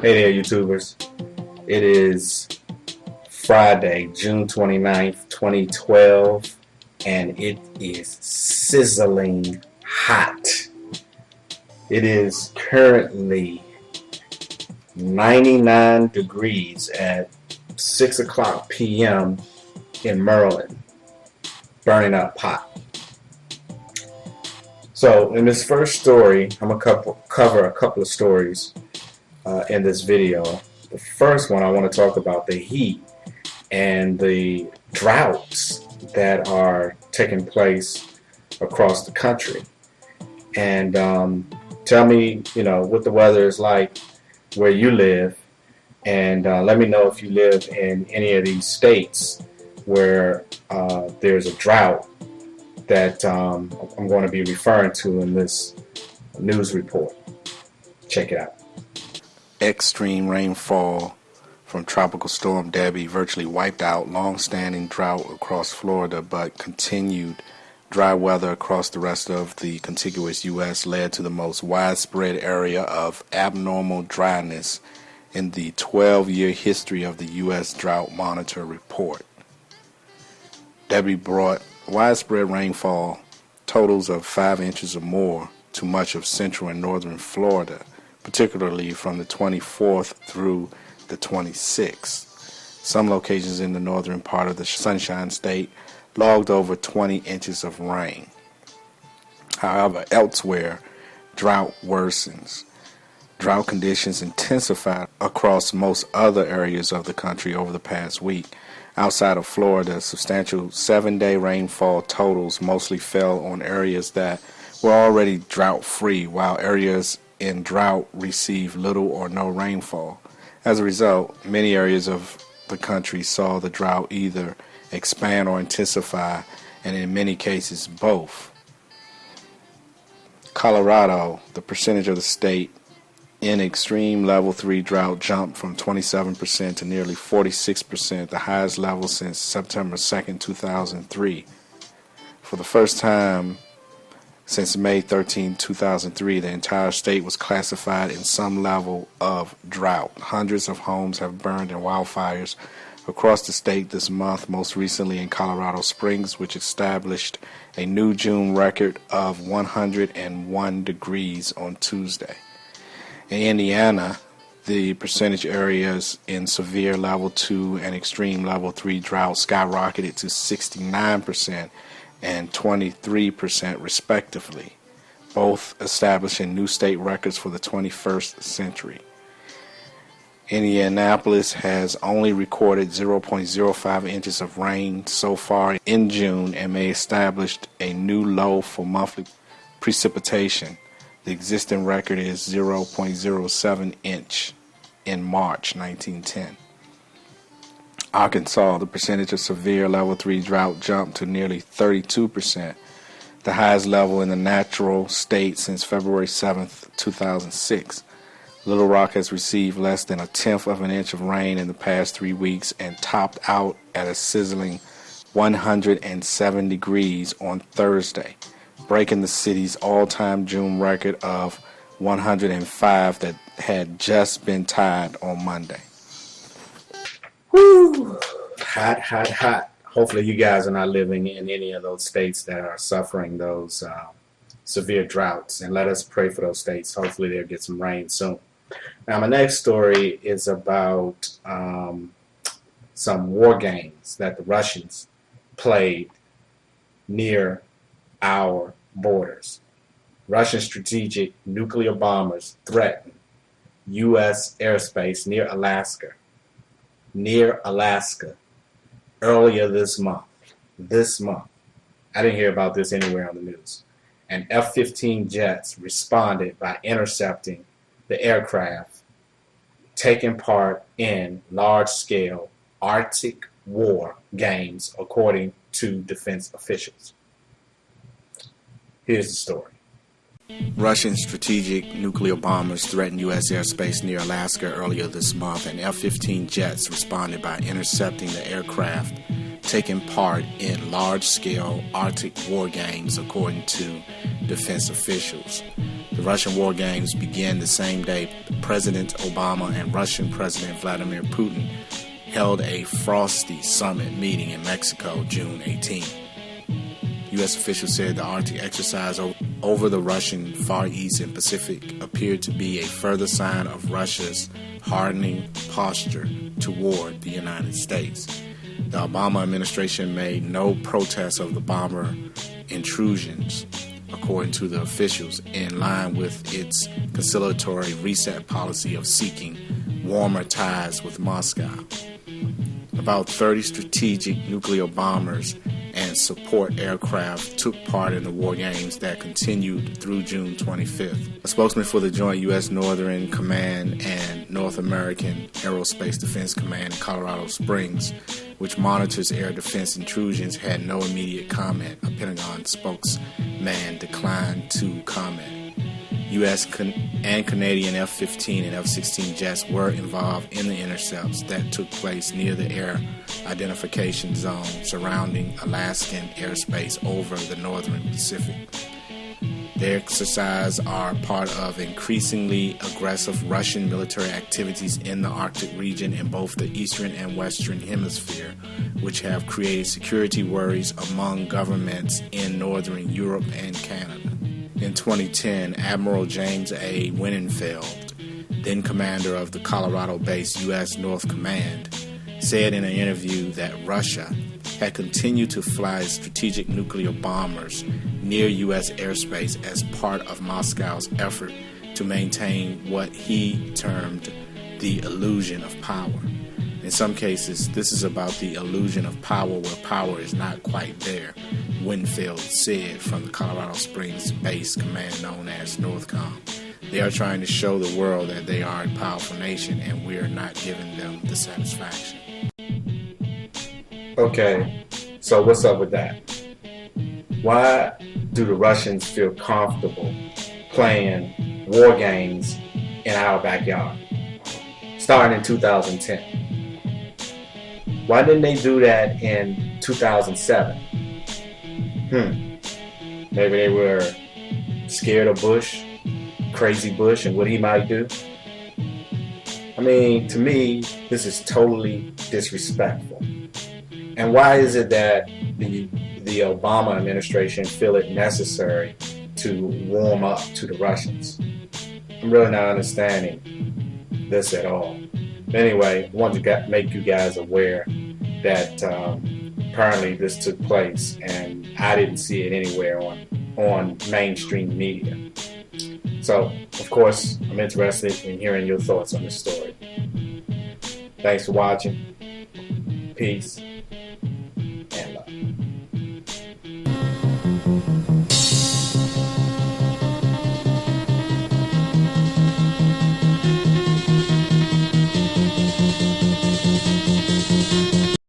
Hey there, YouTubers. It is Friday, June 29th, 2012, and it is sizzling hot. It is currently 99 degrees at 6 o'clock p.m. in Maryland, burning up hot. So in this first story, I'm going to cover a couple of stories in this video. The first one, I want to talk about the heat and the droughts that are taking place across the country. And tell me, what the weather is like where you live, and let me know if you live in any of these states where there's a drought that I'm going to be referring to in this news report. Check it out. Extreme rainfall from Tropical Storm Debbie virtually wiped out long-standing drought across Florida, but continued dry weather across the rest of the contiguous U.S. led to the most widespread area of abnormal dryness in the 12-year history of the U.S. Drought Monitor report. Debbie brought widespread rainfall totals of 5 inches or more to much of central and northern Florida, particularly from the 24th through the 26th. Some locations in the northern part of the Sunshine State logged over 20 inches of rain. However, elsewhere, drought worsens. Drought conditions intensified across most other areas of the country over the past week. Outside of Florida, substantial 7-day rainfall totals mostly fell on areas that were already drought-free, while areas in drought received little or no rainfall. As a result, many areas of the country saw the drought either expand or intensify, and in many cases both. Colorado, the percentage of the state in extreme level 3 drought jumped from 27% to nearly 46%, the highest level since September 2nd, 2003. For the first time since May 13, 2003, the entire state was classified in some level of drought. Hundreds of homes have burned in wildfires across the state this month, most recently in Colorado Springs, which established a new June record of 101 degrees on Tuesday. In Indiana, the percentage areas in severe level 2 and extreme level 3 drought skyrocketed to 69% and 23% respectively, both establishing new state records for the 21st century. Indianapolis has only recorded 0.05 inches of rain so far in June and may establish a new low for monthly precipitation. The existing record is 0.07 inch in March 1910. Arkansas, the percentage of severe level 3 drought jumped to nearly 32%, the highest level in the natural state since February 7th, 2006. Little Rock has received less than 1/10 of an inch of rain in the past 3 weeks and topped out at a sizzling 107 degrees on Thursday, breaking the city's all-time June record of 105 that had just been tied on Monday. Woo! Hot, hot, hot. Hopefully you guys are not living in any of those states that are suffering those severe droughts, and let us pray for those states. Hopefully they'll get some rain soon. Now my next story is about some war games that the Russians played near our borders. Russian strategic nuclear bombers threaten U.S. airspace near Alaska earlier this month. I didn't hear about this anywhere on the news. And F-15 jets responded by intercepting the aircraft taking part in large-scale Arctic war games, according to defense officials. Here's the story. Russian strategic nuclear bombers threatened U.S. airspace near Alaska earlier this month, and F-15 jets responded by intercepting the aircraft taking part in large-scale Arctic war games, according to defense officials. The Russian war games began the same day President Obama and Russian President Vladimir Putin held a frosty summit meeting in Mexico June 18. U.S. officials said the Arctic exercise over the Russian Far East and Pacific appeared to be a further sign of Russia's hardening posture toward the United States. The Obama administration made no protest of the bomber intrusions, according to the officials, in line with its conciliatory reset policy of seeking warmer ties with Moscow. About 30 strategic nuclear bombers and support aircraft took part in the war games that continued through June 25th. A spokesman for the Joint U.S. Northern Command and North American Aerospace Defense Command in Colorado Springs, which monitors air defense intrusions, had no immediate comment. A Pentagon spokesman declined to comment. U.S. and Canadian F-15 and F-16 jets were involved in the intercepts that took place near the air identification zone surrounding Alaskan airspace over the northern Pacific. The exercises are part of increasingly aggressive Russian military activities in the Arctic region in both the eastern and western hemisphere, which have created security worries among governments in northern Europe and Canada. In 2010, Admiral James A. Winnenfeld, then commander of the Colorado-based U.S. North Command, said in an interview that Russia had continued to fly strategic nuclear bombers near U.S. airspace as part of Moscow's effort to maintain what he termed the illusion of power. In some cases, this is about the illusion of power where power is not quite there, Winfield said from the Colorado Springs base command known as Northcom. They are trying to show the world that they are a powerful nation and we are not giving them the satisfaction. Okay, so what's up with that? Why do the Russians feel comfortable playing war games in our backyard, starting in 2010? Why didn't they do that in 2007? Maybe they were scared of Bush, crazy Bush, and what he might do. I mean, to me, this is totally disrespectful. And why is it that the Obama administration feel it necessary to warm up to the Russians? I'm really not understanding this at all. Anyway, I wanted to make you guys aware that apparently this took place, and I didn't see it anywhere on mainstream media. So, of course, I'm interested in hearing your thoughts on this story. Thanks for watching. Peace.